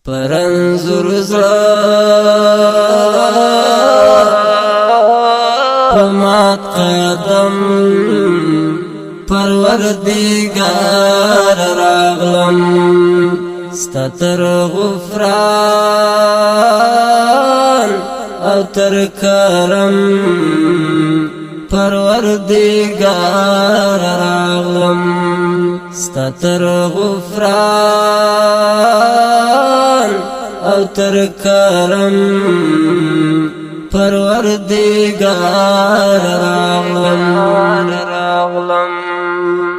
پرنزور زړه پمات قدم پروردگار راغلم ستتر غفران او تر کرم پروردگار راغلم ستتر غفران او تر کرم پروردگار راغلم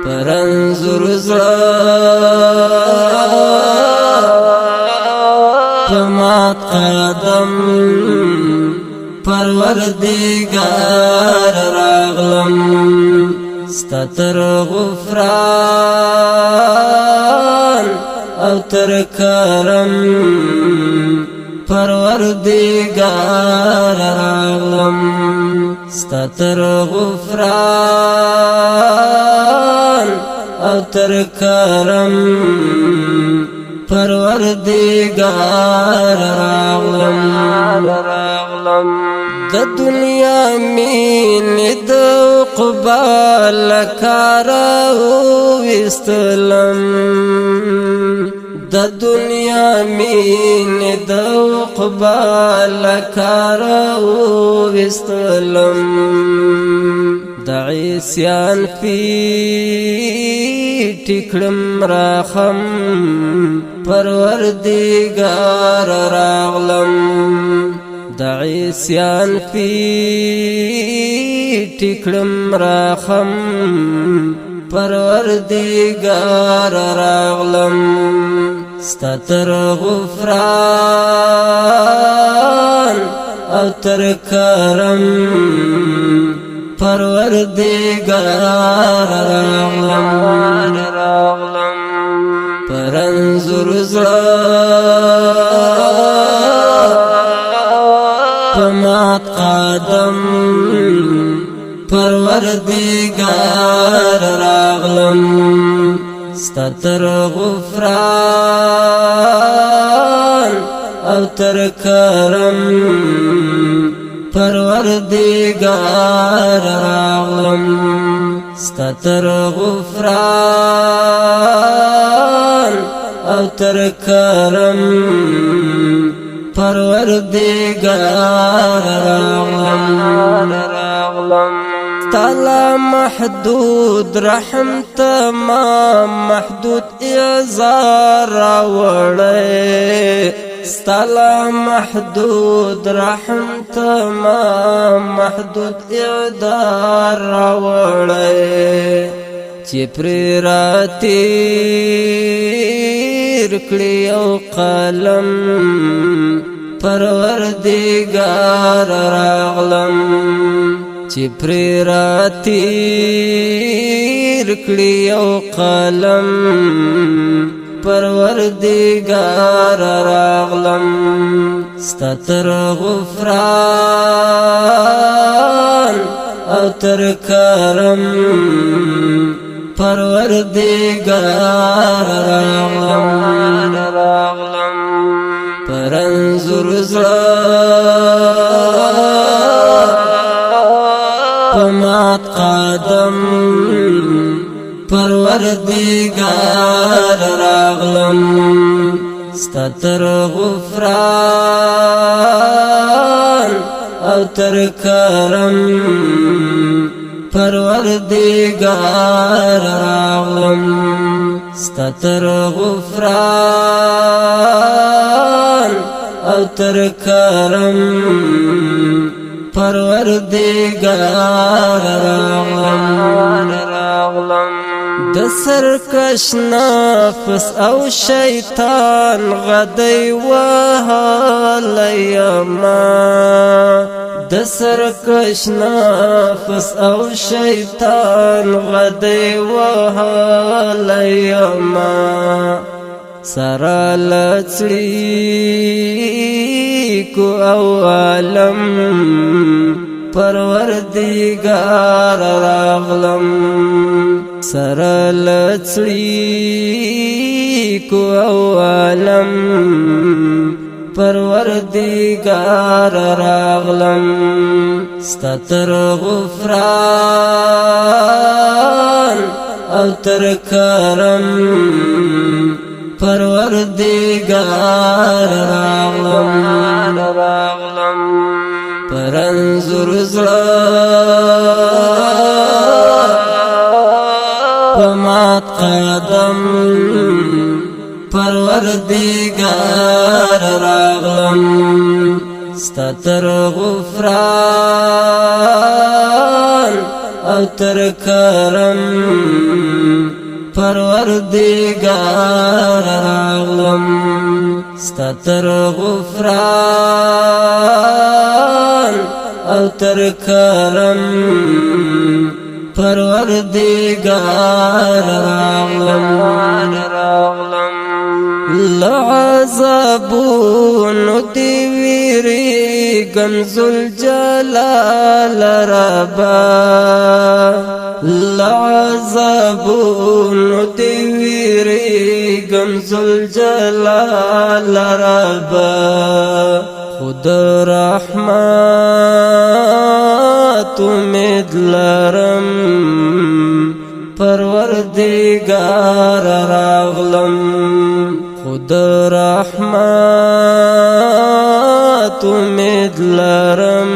پرنزور زړه پمات قدم پروردگار راغلم ستتر غفران او تر کرم پروردگار راغلم ستتر غفران او تر کرم پروردگار راغلم د دنیا مين د قبال کارا وستلم د دنیا مين د قبال کارا وستلم د عصيان في ټکړم راخم پروردگار راغلم د عصيان في ټکړم راخم پروردگار راغلم ستتر غفران او تر کرم پروردگار راغلم پرنزور زړه پمات قدم پروردگار راغلم ستتر غفران او تر کرم پروردگار راغلم ستتر غفران او تر کرم پروردگار راغلم تعالی محدود رحم تمام محدود اعزار راوړی ستالا محدود رحم تمام محدود اعدار راوړی چې پرې راتیر کړی او قلم پروردگار راغلم چې پرې راتیر کړی او قلم پروردگار راغلم ستتر غفران او تر کرم پروردگار راغلم پرنزور زړه پمات قدم پروردگار راغلم ستتر غفران او تر کرم پروردگار راغلم ستتر غفران او تر کرم پروردگار راغلم د سرکش نفس او شیطان غدی وهالیما د سرکش نفس او شیطان غدی وهالیما سرا لڅړي کو او عالم پروردگار راغلم سره لڅړي کو او عالم راغلم پروردگار راغلم ستا تر غفران او تر کرم پروردگار راغلم پرنزور زړه پمات قدم پروردگار راغلم ستا تر غفران او تر کرم پروردگار راغلم ستا تر غفران او تر کرم پروردگار راغلم لعذابونو دی ویریږم ذوالجلال ربا لعذابونو دی ویریږم ذوالجلال ربا خود رحمت امید لرم پروردگار راغلم خود رحمت امید لرم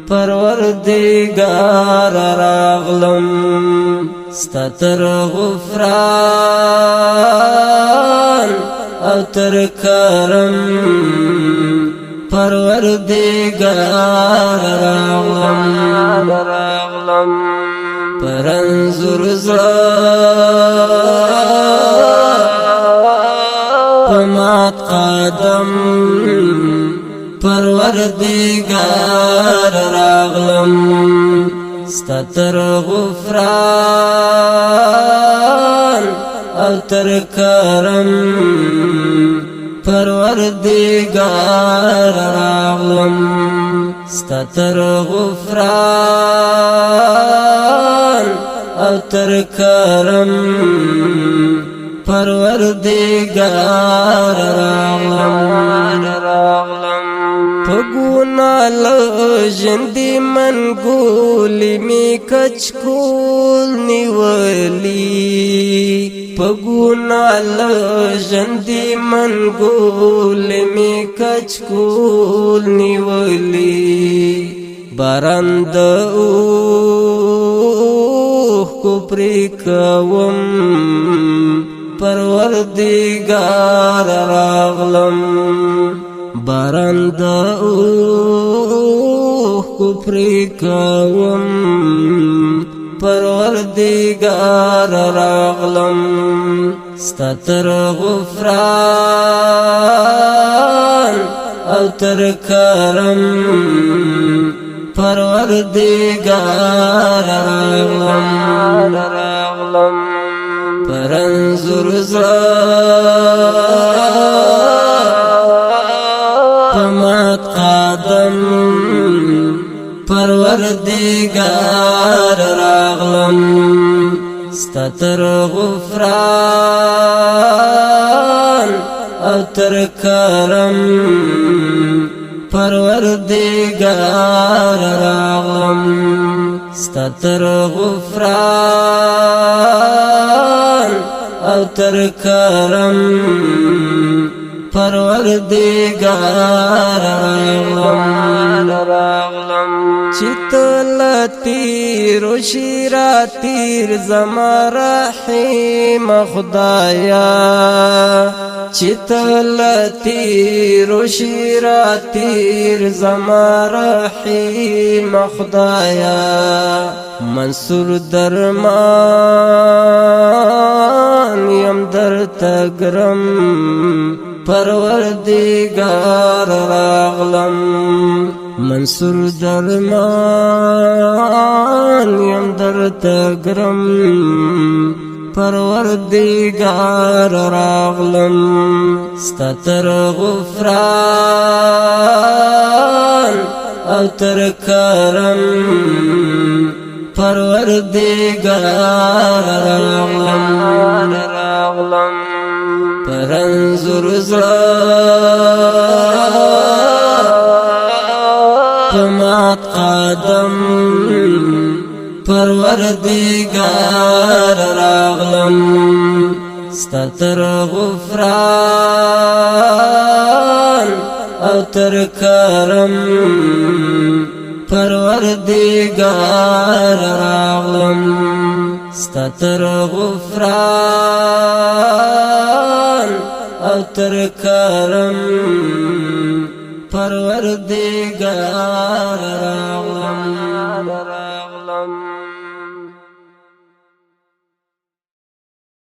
پروردگار راغلم ستا تر غفران او تر کرم پروردگار راغلم پرنزور زړه پمات قدم پروردگار راغلم ستا تر غفران او تر کرم پروردگار راغلم ستا تر غفران او تر کرم پروردگار راغلم پگونا لجندی من گولی می کچکول نیولی پگونا لجندی من گولی می کچکول نیولی بارند اوخ کو پریکوم پروردگار راغلم بارند اوخ کو پریکوم پروردگار راغلم ستا تر غفران او تر کرم پروردگار راغلم پرنزور زړه پمات قدم پروردگار راغلم ستا تر غفران او تر کرم پروردگار راغلم ستا تر غفران او تر کرم پروردگار راغلم چتل تیر و شیرا تیر زما رحیم خدایا چتل تیر و شیرا تیر زما رحیم خدایا منصور درمان یم در تگرم پروردگار راغلم منصور درمان یم در تگرم پروردگار راغلم ستا تر غفران او تر کرم پروردگار راغلم پرنزور زړه پمات قدم پروردگار راغلم ستا تر غفران او تر کرم پروردگار راغلم ستا تر غفران او تر کرم پروردگار راغلم